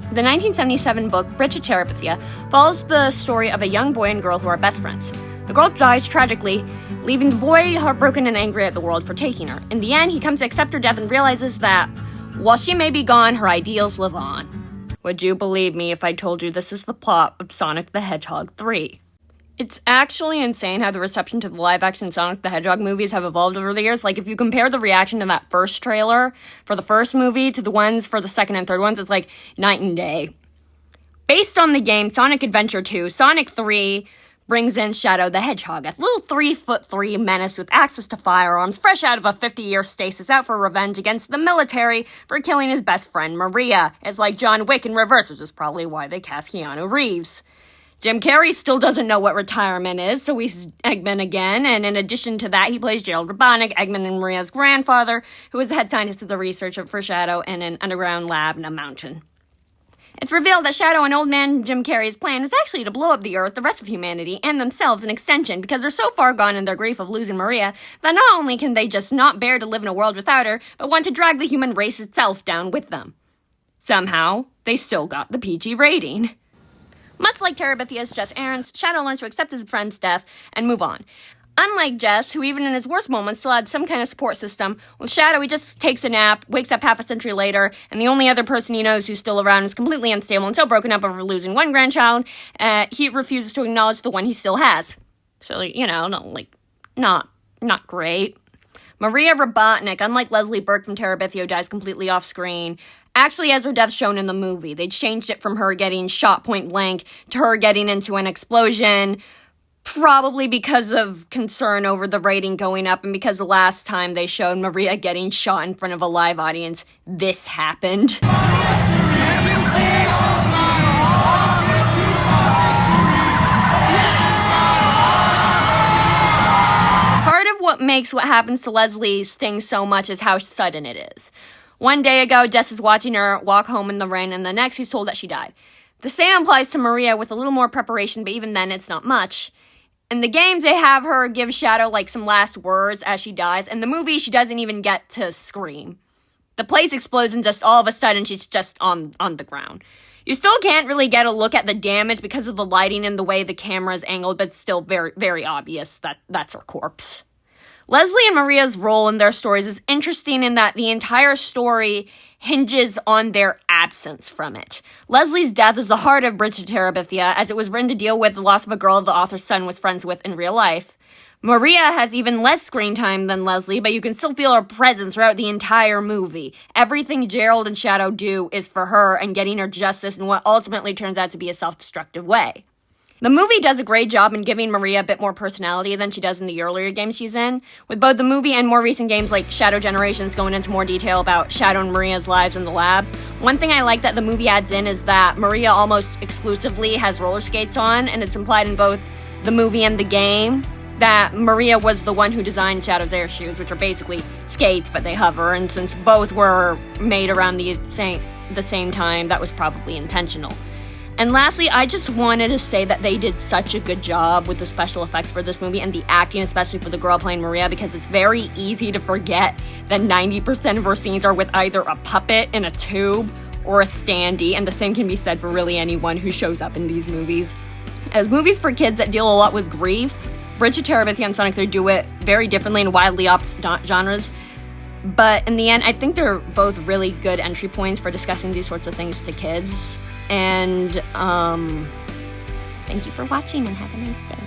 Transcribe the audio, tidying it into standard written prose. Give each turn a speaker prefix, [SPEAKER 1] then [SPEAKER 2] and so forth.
[SPEAKER 1] The 1977 book, terabithia, follows the story of a young boy and girl who are best friends. The girl dies tragically, leaving the boy heartbroken and angry at the world for taking her. In the end, he comes to accept her death and realizes that, while she may be gone, her ideals live on. Would you believe me if I told you this is the plot of Sonic the Hedgehog 3? It's actually insane how the reception to the live-action Sonic the Hedgehog movies have evolved over the years. Like, if you compare the reaction to that first trailer for the first movie to the ones for the second and third ones, it's like night and day. Based on the game Sonic Adventure 2, Sonic 3 brings in Shadow the Hedgehog, a little 3'3" menace with access to firearms, fresh out of a 50-year stasis, out for revenge against the military for killing his best friend Maria. It's like John Wick in reverse, which is probably why they cast Keanu Reeves. Jim Carrey still doesn't know what retirement is, so he's Eggman again, and in addition to that, he plays Maria Robotnik, Eggman and Maria's grandfather, who is the head scientist of the research for Shadow in an underground lab in a mountain. It's revealed that Shadow and old man Jim Carrey's plan was actually to blow up the Earth, the rest of humanity, and themselves in extension, because they're so far gone in their grief of losing Maria that not only can they just not bear to live in a world without her, but want to drag the human race itself down with them. Somehow, they still got the PG rating. Much like terabithia's Jess Aarons, Shadow learns to accept his friend's death and move on. Unlike Jess, who even in his worst moments still had some kind of support system, with Shadow he just takes a nap, wakes up half a century later, and the only other person he knows who's still around is completely unstable and so broken up over losing one grandchild, he refuses to acknowledge the one he still has. So, not great. Maria Robotnik, unlike Leslie Burke from Terabithia, dies completely off screen, actually has her death shown in the movie. They changed it from her getting shot point blank to her getting into an explosion, probably because of concern over the rating going up and because the last time they showed Maria getting shot in front of a live audience, this happened. Part of what makes what happens to Leslie sting so much is how sudden it is. One day ago, Jess is watching her walk home in the rain, and the next he's told that she died. The same applies to Maria with a little more preparation, but even then, it's not much. In the games, they have her give Shadow, some last words as she dies. In the movie, she doesn't even get to scream. The place explodes, and just all of a sudden, she's just on the ground. You still can't really get a look at the damage because of the lighting and the way the camera is angled, but it's still very, very obvious that that's her corpse. Leslie and Maria's role in their stories is interesting in that the entire story hinges on their absence from it. Leslie's death is the heart of terabithia, as it was written to deal with the loss of a girl the author's son was friends with in real life. Maria has even less screen time than Leslie, but you can still feel her presence throughout the entire movie. Everything Gerald and Shadow do is for her and getting her justice in what ultimately turns out to be a self-destructive way. The movie does a great job in giving Maria a bit more personality than she does in the earlier games she's in, with both the movie and more recent games like Shadow Generations going into more detail about Shadow and Maria's lives in the lab. One thing I like that the movie adds in is that Maria almost exclusively has roller skates on, and it's implied in both the movie and the game that Maria was the one who designed Shadow's air shoes, which are basically skates, but they hover, and since both were made around the same time, that was probably intentional. And lastly, I just wanted to say that they did such a good job with the special effects for this movie and the acting, especially for the girl playing Maria, because it's very easy to forget that 90% of her scenes are with either a puppet in a tube or a standee, and the same can be said for really anyone who shows up in these movies. As movies for kids that deal a lot with grief, Bridge of Terabithia and Sonic 3 do it very differently in wildly opposite genres, but in the end, I think they're both really good entry points for discussing these sorts of things to kids. And thank you for watching and have a nice day.